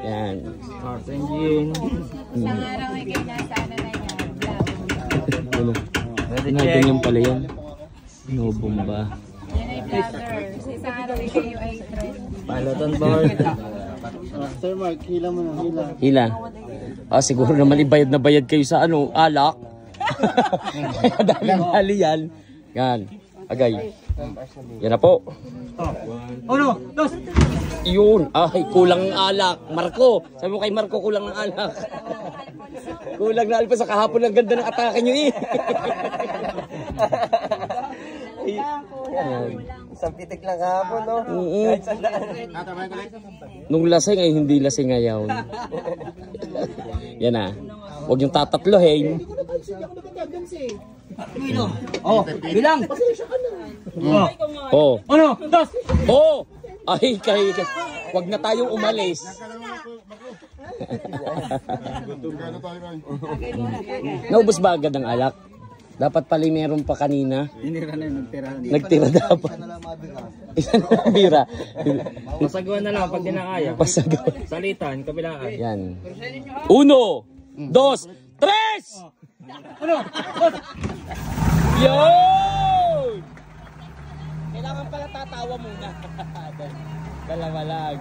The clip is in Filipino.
Yan. Heart engine. Isang araw ay kayo nasa ano na yan. Ano? Ganyan pala yan. No bomba. Yan ay vlogger. Sa isang araw ay kayo ay trend. Piloton board. Sir Mark, hila mo na, hila. Hila. Ah, siguro naman ibayad na bayad kayo sa ano, alak. Dali yan. Yan. Agay. Yan na po. Uno, dos. Yun. Ay, kulang ng alak. Marco. Sabi mo kay Marco, kulang ng alak. Kulang na alpa sa kahapon. Ang ganda ng atake nyo eh. Isang pitik lang kahapon, no? Kahit sandaan. Nung lasing ay hindi lasing ngayon. Yan na. Huwag yung tatatlohin. Oh, bilang. Oh. Uno, dos. Oh! Ay, wag na tayong umalis. Naubos ba agad ang alak? Dapat pala meron pa kanina. Hinira na yung nagtira. Nagtira dapat. Ilan na bira? Pasagawan na lang pag di na kaya. Pasagawan. Salitan, kabilaan. Yan. 1, 2, 3! Uno, dos. Yun! Kailangan pala tatawa muna. Dalawa lang.